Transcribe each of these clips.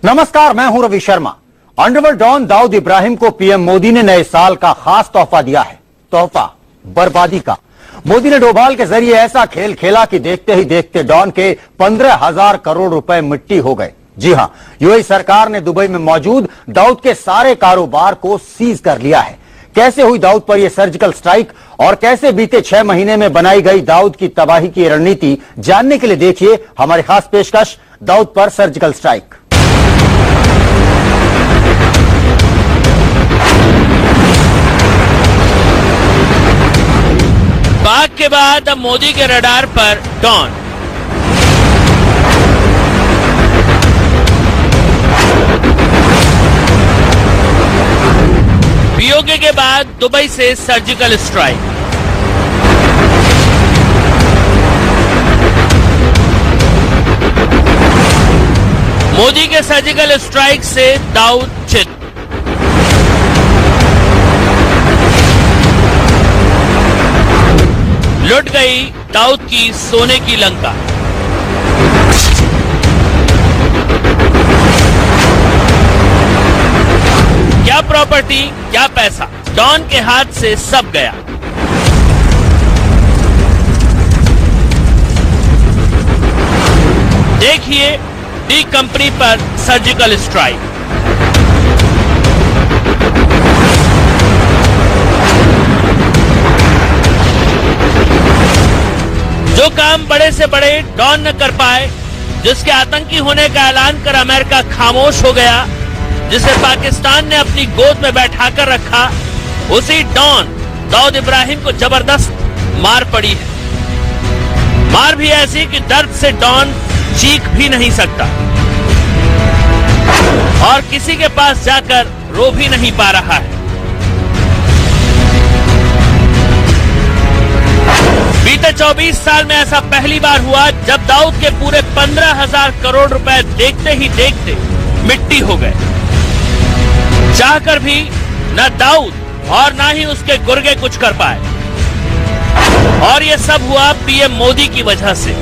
नमस्कार, मैं हूं रवि शर्मा। अंडरवर्ल्ड डॉन दाऊद इब्राहिम को पीएम मोदी ने नए साल का खास तोहफा दिया है। तोहफा बर्बादी का। मोदी ने डोभाल के जरिए ऐसा खेल खेला कि देखते ही देखते डॉन के 15,000 करोड़ रुपए मिट्टी हो गए। जी हां, यूएई सरकार ने दुबई में मौजूद दाऊद के सारे कारोबार को सीज कर लिया है। कैसे हुई दाऊद पर यह सर्जिकल स्ट्राइक और कैसे बीते 6 महीने में बनाई गई दाऊद की तबाही की रणनीति, जानने के लिए देखिए हमारी खास पेशकश दाऊद पर सर्जिकल स्ट्राइक। पाक के बाद अब मोदी के रडार पर डॉन। पीओके के बाद दुबई से सर्जिकल स्ट्राइक। मोदी के सर्जिकल स्ट्राइक से दाऊद चित। लुट गई दाऊद की सोने की लंका। क्या प्रॉपर्टी, क्या पैसा, डॉन के हाथ से सब गया। देखिए डी कंपनी पर सर्जिकल स्ट्राइक। जो काम बड़े से बड़े डॉन न कर पाए, जिसके आतंकी होने का ऐलान कर अमेरिका खामोश हो गया, जिसे पाकिस्तान ने अपनी गोद में बैठाकर रखा, उसी डॉन दाऊद इब्राहिम को जबरदस्त मार पड़ी है। मार भी ऐसी कि दर्द से डॉन चीख भी नहीं सकता और किसी के पास जाकर रो भी नहीं पा रहा है। बीते 24 साल में ऐसा पहली बार हुआ जब दाऊद के पूरे 15,000 करोड़ रुपए देखते ही देखते मिट्टी हो गए। चाहकर भी न दाऊद और न ही उसके गुर्गे कुछ कर पाए। और यह सब हुआ पीएम मोदी की वजह से।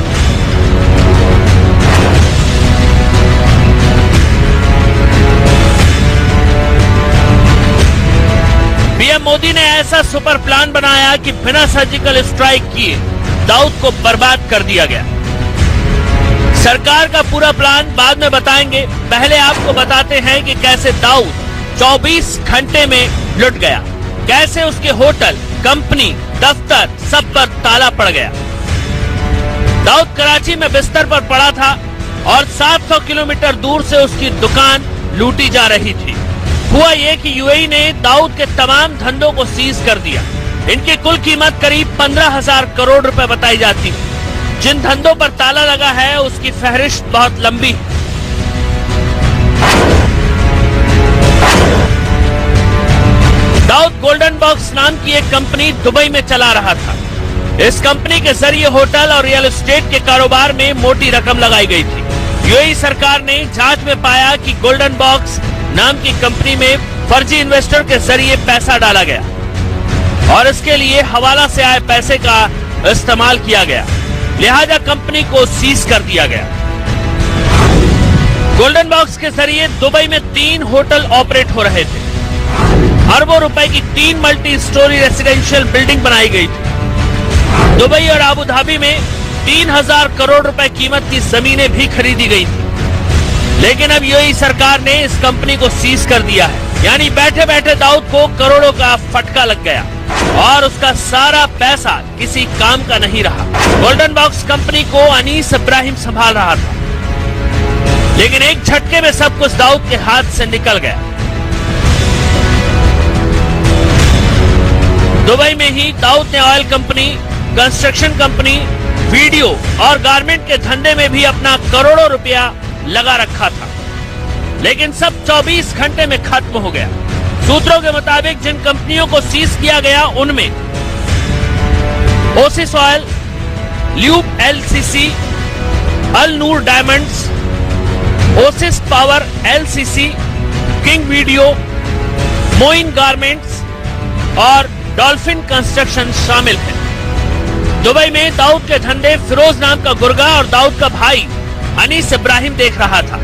पीएम मोदी ने ऐसा सुपर प्लान बनाया कि बिना सर्जिकल स्ट्राइक किए दाऊद को बर्बाद कर दिया गया। सरकार का पूरा प्लान बाद में बताएंगे, पहले आपको बताते हैं कि कैसे दाऊद 24 घंटे में लुट गया, कैसे उसके होटल, कंपनी, दफ्तर सब पर ताला पड़ गया। दाऊद कराची में बिस्तर पर पड़ा था और 700 किलोमीटर दूर से उसकी दुकान लूटी जा रही थी। हुआ ये कि यूएई ने दाऊद के तमाम धंधों को सीज कर दिया। इनकी कुल कीमत करीब 15,000 करोड़ रुपए बताई जाती है। जिन धंधों पर ताला लगा है उसकी फहरिस्त बहुत लंबी है। दाऊद गोल्डन बॉक्स नाम की एक कंपनी दुबई में चला रहा था। इस कंपनी के जरिए होटल और रियल एस्टेट के कारोबार में मोटी रकम लगाई गई थी। यूएई सरकार ने जांच में पाया कि गोल्डन बॉक्स नाम की कंपनी में फर्जी इन्वेस्टर के जरिए पैसा डाला गया और इसके लिए हवाला से आए पैसे का इस्तेमाल किया गया, लिहाजा कंपनी को सीज कर दिया गया। गोल्डन बॉक्स के जरिए दुबई में 3 होटल ऑपरेट हो रहे थे। अरबों रुपए की 3 मल्टी स्टोरी रेसिडेंशियल बिल्डिंग बनाई गई थी। दुबई और आबू धाबी में 3,000 करोड़ रुपए कीमत की जमीनें भी खरीदी गई थी। लेकिन अब यूएई सरकार ने इस कंपनी को सीज कर दिया है, यानी बैठे बैठे दाऊद को करोड़ों का फटका लग गया और उसका सारा पैसा किसी काम का नहीं रहा। गोल्डन बॉक्स कंपनी को अनीस इब्राहिम संभाल रहा था, लेकिन एक झटके में सब कुछ दाऊद के हाथ से निकल गया। दुबई में ही दाऊद ने oil company, construction company, video और गारमेंट के धंधे में भी अपना करोड़ों रुपया लगा रखा था, लेकिन सब 24 घंटे में खत्म हो गया। सूत्रों के मुताबिक जिन कंपनियों को सीज किया गया उनमें Oasis oil, lube LCC, Al Noor diamonds, Oasis power LCC, king video, Moin garments और डॉल्फिन कंस्ट्रक्शन शामिल है। दुबई में दाऊद के धंधे फिरोज नाम का गुर्गा और दाऊद का भाई अनीस इब्राहिम देख रहा था।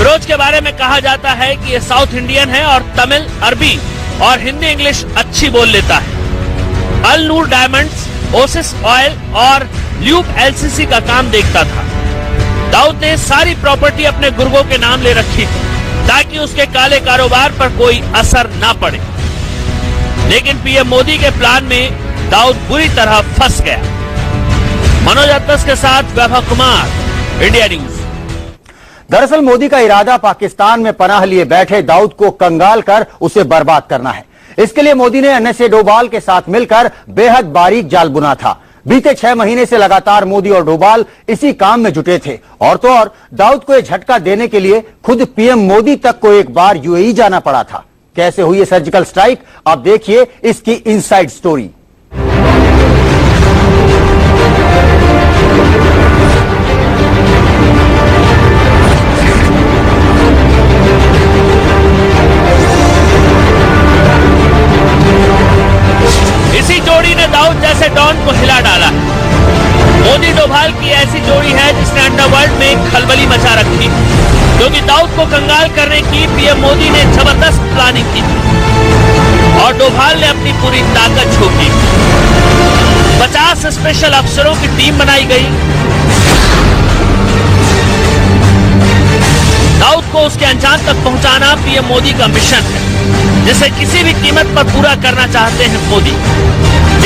फिरोज के बारे में कहा जाता है कि ये साउथ इंडियन है और तमिल, अरबी और हिंदी इंग्लिश अच्छी बोल लेता है। अल नूर डायमंड्स, ओसिस ऑयल और ल्यूब एलसीसी का काम देखता था। दाऊद ने सारी प्रॉपर्टी अपने गुर्गों के नाम ले रखी थी ताकि उसके काले कारोबार पर कोई असर ना पड़े। लेकिन पीएम मोदी के प्लान में दाऊद बुरी तरह फंस गया। मनोज अत्तस के साथ वैभव कुमार, इंडिया न्यूज। दरअसल मोदी का इरादा पाकिस्तान में पनाह लिए बैठे दाऊद को कंगाल कर उसे बर्बाद करना है। इसके लिए मोदी ने एनएसए डोभाल के साथ मिलकर बेहद बारीक जाल बुना था। बीते 6 महीने से लगातार मोदी और डोभाल इसी काम में जुटे थे। और तो और दाऊद को यह झटका देने के लिए खुद पीएम मोदी तक को एक बार यूएई जाना पड़ा था। कैसे हुई ये सर्जिकल स्ट्राइक, आप देखिए इसकी इनसाइड स्टोरी। इसी जोड़ी ने दाऊद जैसे डॉन को हिला डाला। मोदी डोभाल की ऐसी जोड़ी है जिसने अंडरवर्ल्ड में खलबली मचा रखी, क्योंकि दाऊद को कंगाल करने की पीएम मोदी ने जबरदस्त प्लानिंग की और डोभाल ने अपनी पूरी ताकत झोंकी। 50 स्पेशल अफसरों की टीम बनाई गई। दाऊद को उसके अंजाम तक पहुंचाना पीएम मोदी का मिशन है, जिसे किसी भी कीमत पर पूरा करना चाहते हैं मोदी।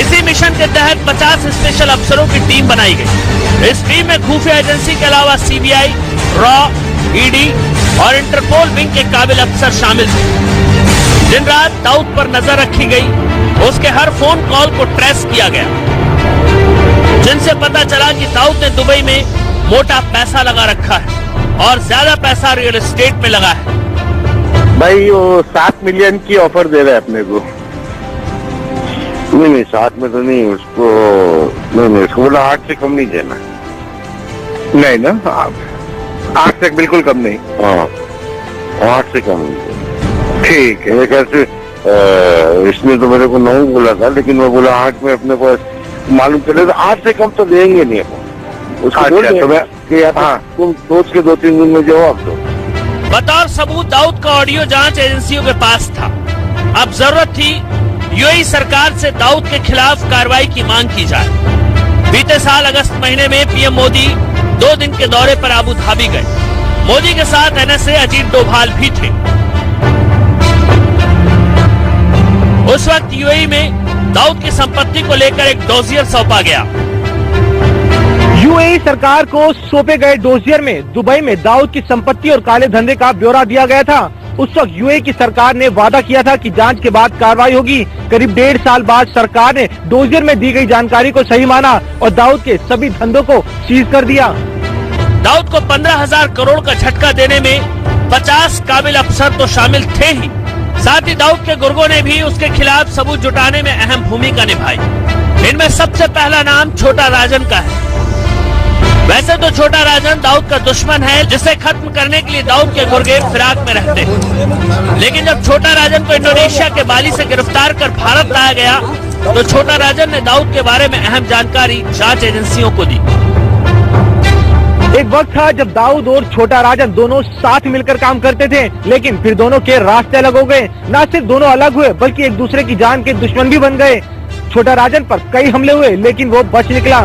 इसी मिशन के तहत 50 स्पेशल अफसरों की टीम बनाई गई। इस टीम में खुफिया एजेंसी के अलावा सीबीआई, रॉ, ईडी और इंटरपोल विंग के काबिल अफसर शामिल थे। दिन रात दाऊद पर नजर रखी गई। उसके हर फोन कॉल को ट्रेस किया गया, जिनसे पता चला कि दाऊद ने दुबई में मोटा पैसा लगा रखा है और ज्यादा पैसा रियल एस्टेट में लगा है। भाई वो 7 मिलियन की ऑफर दे रहा है अपने को। नहीं 7 में तो नहीं, उसको नहीं उसको बोला 8 से कम नहीं देना। नहीं ना, 8 से बिल्कुल कम नहीं। हाँ 8 से कम नहीं देना। ठीक है, कैसे इसने तो मेरे को 9 बोला था, लेकिन वो बोला 8 में अपने को मालूम चले तो 8 से कम तो देंगे नहीं अपन। उसको तो मैं तुम सोच के 2-3 दिन में जवाब दो। बतौर सबूत दाऊद का ऑडियो जांच एजेंसियों के पास था। अब जरूरत थी यूएई सरकार से दाऊद के खिलाफ कार्रवाई की मांग की जाए। बीते साल अगस्त महीने में पीएम मोदी 2 दिन के दौरे पर अबू धाबी गए। मोदी के साथ एनएसए अजीत डोभाल भी थे। उस वक्त यूएई में दाऊद की संपत्ति को लेकर एक डोजियर सौंपा गया। यूएई सरकार को सौंपे गए डोजियर में दुबई में दाऊद की संपत्ति और काले धंधे का ब्यौरा दिया गया था। उस वक्त यूएई की सरकार ने वादा किया था कि जांच के बाद कार्रवाई होगी। करीब 1.5 साल बाद सरकार ने डोजियर में दी गई जानकारी को सही माना और दाऊद के सभी धंधों को सीज कर दिया। दाऊद को 15,000 करोड़ का झटका देने में 50 काबिल अफसर तो शामिल थे ही, साथ ही दाऊद के गुर्गों ने भी उसके खिलाफ सबूत जुटाने में अहम भूमिका निभाई। इनमें सबसे पहला नाम छोटा राजन का है। वैसे तो छोटा राजन दाऊद का दुश्मन है, जिसे खत्म करने के लिए दाऊद के गुर्गे फिराक में रहते हैं। लेकिन जब छोटा राजन को इंडोनेशिया के बाली से गिरफ्तार कर भारत लाया गया, तो छोटा राजन ने दाऊद के बारे में अहम जानकारी जांच एजेंसियों को दी। एक वक्त था जब दाऊद और छोटा राजन दोनों साथ मिलकर काम करते थे, लेकिन फिर दोनों के रास्ते अलग हो गए। न सिर्फ दोनों अलग हुए, बल्कि एक दूसरे की जान के दुश्मन भी बन गए। छोटा राजन पर कई हमले हुए, लेकिन वो बच निकला।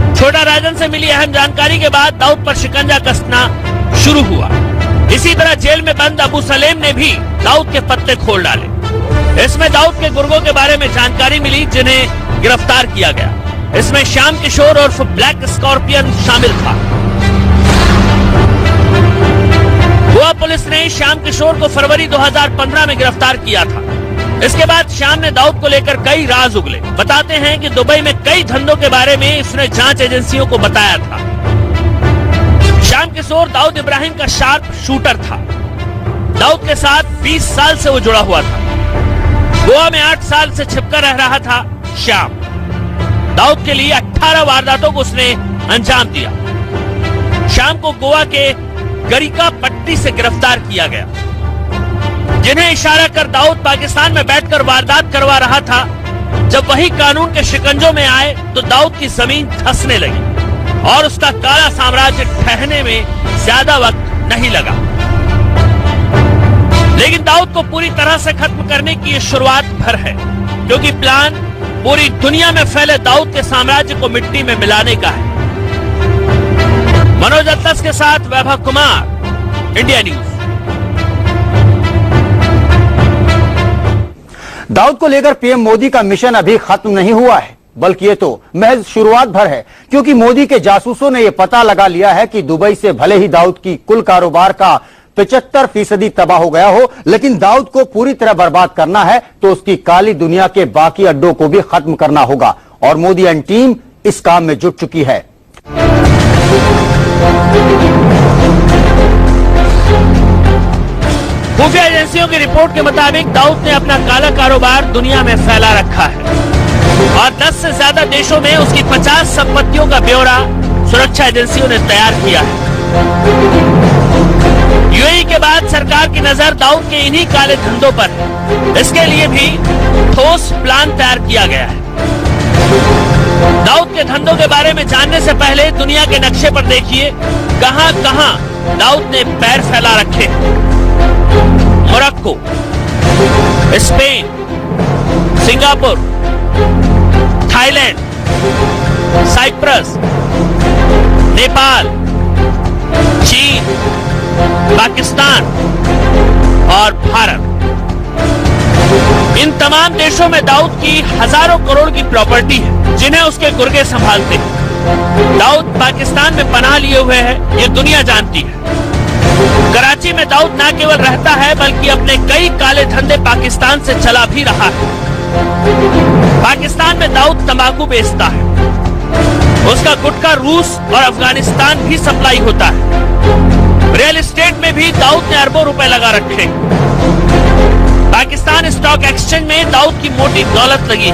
छोटा राजन से मिली अहम जानकारी के बाद दाऊद पर शिकंजा कसना शुरू हुआ। इसी तरह जेल में बंद अबू सलेम ने भी दाऊद के पत्ते खोल डाले। इसमें दाऊद के गुर्गों के बारे में जानकारी मिली, जिन्हें गिरफ्तार किया गया। इसमें श्याम किशोर और ब्लैक स्कॉर्पियन शामिल था। गोवा पुलिस ने श्याम किशोर को फरवरी 2015 में गिरफ्तार किया था। इसके बाद श्याम ने दाऊद को लेकर कई राज उगले। बताते हैं कि दुबई में कई धंधों के बारे में इसने जांच एजेंसियों को बताया था। श्याम किशोर दाऊद इब्राहिम का शार्प शूटर था। दाऊद के साथ 20 साल से वो जुड़ा हुआ था। गोवा में 8 साल से छिपकर रह रहा था श्याम। दाऊद के लिए 18 वारदातों को उसने अंजाम दिया। श्याम को गोवा के गरिका पट्टी से गिरफ्तार किया गया, जिन्हें इशारा कर दाऊद पाकिस्तान में बैठकर वारदात करवा रहा था। जब वही कानून के शिकंजों में आए तो दाऊद की जमीन धंसने लगी और उसका काला साम्राज्य ठहरने में ज्यादा वक्त नहीं लगा। लेकिन दाऊद को पूरी तरह से खत्म करने की ये शुरुआत भर है, क्योंकि प्लान पूरी दुनिया में फैले दाऊद के साम्राज्य को मिट्टी में मिलाने का है। मनोज अतलस के साथ वैभव कुमार, इंडिया न्यूज। दाऊद को लेकर पीएम मोदी का मिशन अभी खत्म नहीं हुआ है, बल्कि ये तो महज शुरुआत भर है, क्योंकि मोदी के जासूसों ने यह पता लगा लिया है कि दुबई से भले ही दाऊद की कुल कारोबार का 75% तबाह हो गया हो, लेकिन दाऊद को पूरी तरह बर्बाद करना है तो उसकी काली दुनिया के बाकी अड्डों को भी खत्म करना होगा, और मोदी एंड टीम इस काम में जुट चुकी है। खुफिया एजेंसियों की रिपोर्ट के मुताबिक दाऊद ने अपना काला कारोबार दुनिया में फैला रखा है और 10 से ज्यादा देशों में उसकी 50 संपत्तियों का ब्यौरा सुरक्षा एजेंसियों ने तैयार किया है। यूएई के बाद सरकार की नजर दाऊद के इन्हीं काले धंधों पर है। इसके लिए भी ठोस प्लान तैयार किया गया है। दाऊद के धंधों के बारे में जानने से पहले दुनिया के नक्शे पर देखिए कहां कहां दाऊद ने पैर फैला रखे। Morocco, Spain, Singapore, Thailand, Cyprus, Nepal, चीन, पाकिस्तान और भारत। इन तमाम देशों में दाऊद की हजारों करोड़ की प्रॉपर्टी है, जिन्हें उसके गुर्गे संभालते हैं। दाऊद पाकिस्तान में पनाह लिए हुए है, ये दुनिया जानती है। कराची में दाऊद न केवल रहता है, बल्कि अपने कई काले धंधे पाकिस्तान से चला भी रहा है। पाकिस्तान में दाऊद तंबाकू बेचता है, उसका गुटखा रूस और अफगानिस्तान भी सप्लाई होता है। रियल एस्टेट में भी दाऊद ने अरबों रुपए लगा रखे। पाकिस्तान स्टॉक एक्सचेंज में दाऊद की मोटी दौलत लगी।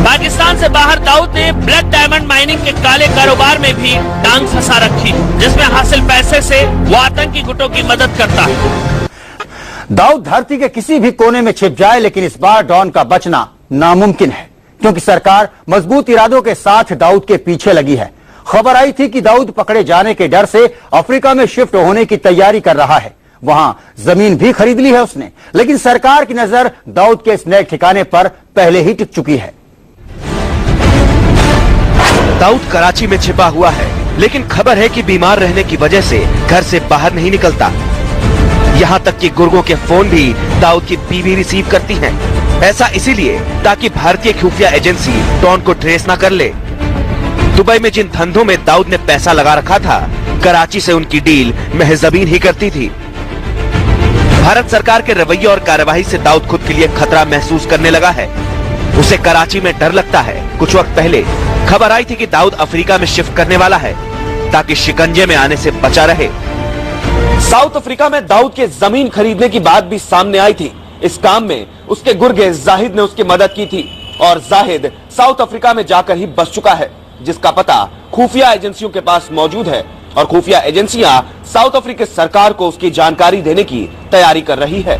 पाकिस्तान से बाहर दाऊद ने ब्लैक डायमंड माइनिंग के काले कारोबार में भी टांग फंसा रखी, जिसमें हासिल पैसे से वो आतंकी गुटों की मदद करता है। दाऊद धरती के किसी भी कोने में छिप जाए, लेकिन इस बार डॉन का बचना नामुमकिन है, क्योंकि सरकार मजबूत इरादों के साथ दाऊद के पीछे लगी है। खबर आई थी कि दाऊद पकड़े जाने के डर से अफ्रीका में शिफ्ट होने की तैयारी कर रहा है। वहां जमीन भी खरीद ली है उसने, लेकिन सरकार की नजर दाऊद के इस नए ठिकाने पर पहले ही टिक चुकी है। दाऊद कराची में छिपा हुआ है, लेकिन खबर है कि बीमार रहने की वजह से घर से बाहर नहीं निकलता। यहाँ तक कि गुर्गों के फोन भी दाऊद की बीवी रिसीव करती हैं। ऐसा इसीलिए ताकि भारतीय खुफिया एजेंसी डॉन को ट्रेस न कर ले। दुबई में जिन धंधों में दाऊद ने पैसा लगा रखा था, कराची से उनकी डील महज ज़मीन ही करती थी। भारत सरकार के रवैये और कार्यवाही से दाऊद खुद के लिए खतरा महसूस करने लगा है। उसे कराची में डर लगता है। कुछ वक्त पहले खबर आई थी कि दाऊद अफ्रीका में शिफ्ट करने वाला है, ताकि शिकंजे में आने से बचा रहे। साउथ अफ्रीका में दाऊद के जमीन खरीदने की बात भी सामने आई थी। इस काम में उसके गुर्गे जाहिद ने उसकी मदद की थी, और जाहिद साउथ अफ्रीका में जाकर ही बस चुका है, जिसका पता खुफिया एजेंसियों के पास मौजूद है, और खुफिया एजेंसियां साउथ अफ्रीकी सरकार को उसकी जानकारी देने की तैयारी कर रही है।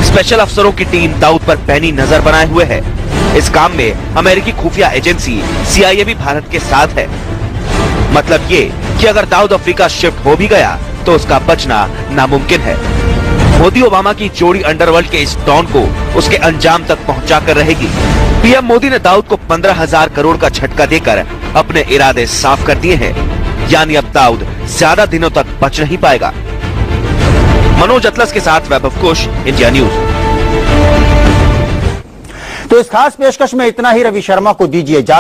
स्पेशल अफसरों की टीम दाऊद पर पैनी नजर बनाए हुए है। इस काम में अमेरिकी खुफिया एजेंसी CIA भी भारत के साथ है। मतलब ये कि अगर दाऊद अफ्रीका शिफ्ट हो भी गया तो उसका बचना नामुमकिन है। मोदी ओबामा की जोड़ी अंडरवर्ल्ड के इस डॉन को उसके अंजाम तक पहुंचा कर रहेगी। पीएम मोदी ने दाऊद को 15,000 करोड़ का झटका देकर अपने इरादे साफ कर दिए हैं, यानी अब दाऊद ज्यादा दिनों तक बच नहीं पाएगा। मनोज अतलस के साथ वैभव कुश, इंडिया न्यूज। तो इस खास पेशकश में इतना ही। रवि शर्मा को दीजिए इजाजत।